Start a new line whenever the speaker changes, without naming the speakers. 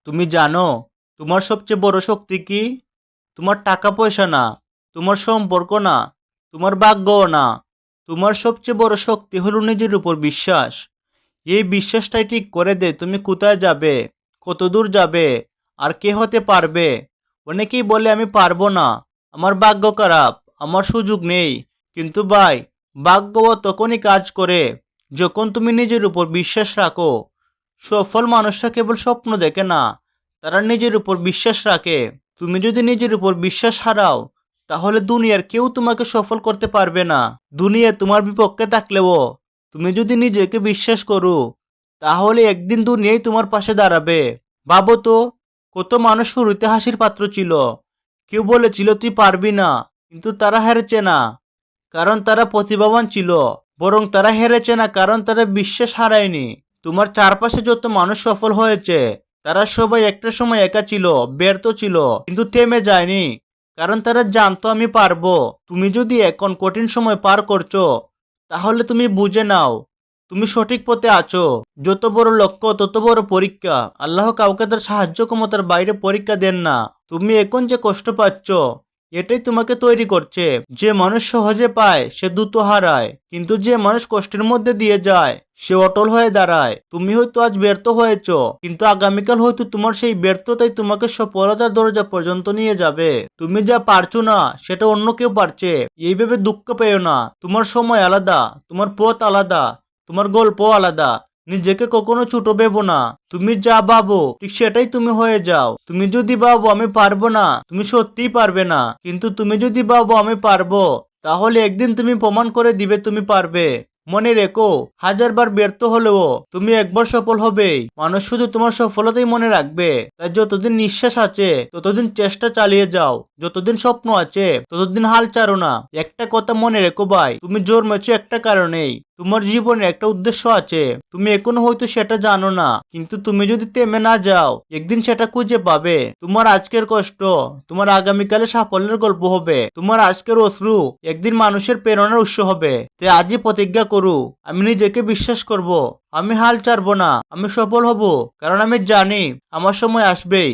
তুমি জানো তোমার সবচেয়ে বড় শক্তি কি? তোমার টাকা পয়সা না, তোমার সম্পর্ক না, তোমার ভাগ্যও না। তোমার সবচেয়ে বড় শক্তি হলো নিজের উপর বিশ্বাস। এই বিশ্বাসটাই ঠিক করে দে তুমি কোথায় যাবে, কত দূর যাবে, আর কে হতে পারবে। অনেকেই বলে আমি পারবো না, আমার ভাগ্য খারাপ, আমার সুযোগ নেই। কিন্তু ভাই, ভাগ্যও তখনই কাজ করে যখন তুমি নিজের উপর বিশ্বাস রাখো। সফল মানুষরা কেবল স্বপ্ন দেখে না, তারা নিজের উপর বিশ্বাস রাখে। তুমি যদি নিজের উপর বিশ্বাস হারাও, তাহলে দুনিয়ার কেউ তোমাকে সফল করতে পারবে না। দুনিয়া তোমার বিপক্ষে থাকলেও তুমি যদি নিজেকে বিশ্বাস করো, তাহলে একদিন দুনিয়াই তোমার পাশে দাঁড়াবে। ভাবো তো, কত মানুষ শুরুতে হাসির পাত্র ছিল। কেউ বলেছিল তুই পারবি না, কিন্তু তারা হেরেছে না কারণ তারা প্রতিভাবান ছিল, বরং তারা হেরেছে না কারণ তারা বিশ্বাস হারায়নি। তোমার চারপাশে যত মানুষ সফল হয়েছে, তারা সবাই একটা সময় একা ছিল, ব্যর্থ ছিল, কিন্তু থেমে যায়নি, কারণ তারা জানতো আমি পারবো। তুমি যদি এখন কঠিন সময় পার করছো, তাহলে তুমি বুঝে নাও তুমি সঠিক পথে আছো। যত বড় লক্ষ্য তত বড় পরীক্ষা। আল্লাহ কাউকে তার সাহায্য ক্ষমতার বাইরে পরীক্ষা দেন না। তুমি এখন যে কষ্ট পাচ্ছ, এটাই তোমাকে তৈরি করছে। যে মানুষ সহজে পায় সে দ্রুত হারায়, কিন্তু যে মানুষ কষ্টের মধ্যে দিয়ে যায় সে অটল হয়ে দাঁড়ায়। তুমি হয়তো আজ ব্যর্থ হয়েছ, কিন্তু আগামীকাল হয়তো তোমার সেই ব্যর্থতাই তোমাকে সফলতার দরজা পর্যন্ত নিয়ে যাবে। তুমি যা পারছো না সেটা অন্য কেউ পারছে, এই ভেবে দুঃখ পেও না। তোমার সময় আলাদা, তোমার পথ আলাদা, তোমার গল্প আলাদা। নিজেকে কখনো ছোট ভেবো না। তুমি যা ভাবো ঠিক সেটাই তুমি হয়ে যাও। তুমি যদি ভাবো আমি পারবো না, তুমি সত্যিই পারবে না। কিন্তু তুমি যদি ভাবো আমি পারবো, তাহলে একদিন তুমি প্রমাণ করে দিবে তুমি পারবে। মনে রেখো, হাজার বার ব্যর্থ হলেও তুমি একবার সফল হবেই। মানুষ শুধু তোমার সফলতাই মনে রাখবে। তাই যতদিন নিঃশ্বাস আছে ততদিন চেষ্টা চালিয়ে যাও, যতদিন স্বপ্ন আছে ততদিন হাল ছাড়ো না। একটা কথা মনে রেখো ভাই, তুমি জন্মেছো একটা কারণেই। তোমার জীবনে একটা উদ্দেশ্য আছে, তুমি এখনো হয়তো সেটা জানো না, কিন্তু তুমি যদি থেমে না যাও একদিন সেটা খুঁজে পাবে। তোমার আজকের কষ্ট তোমার আগামীকালে সাফল্যের গল্প হবে। তোমার আজকের অশ্রু একদিন মানুষের প্রেরণার উৎস হবে। তাই আজই প্রতিজ্ঞা করু, আমি নিজেকে বিশ্বাস করব, আমি হাল ছাড়বো না, আমি সফল হব, কারণ আমি জানি আমার সময় আসবেই।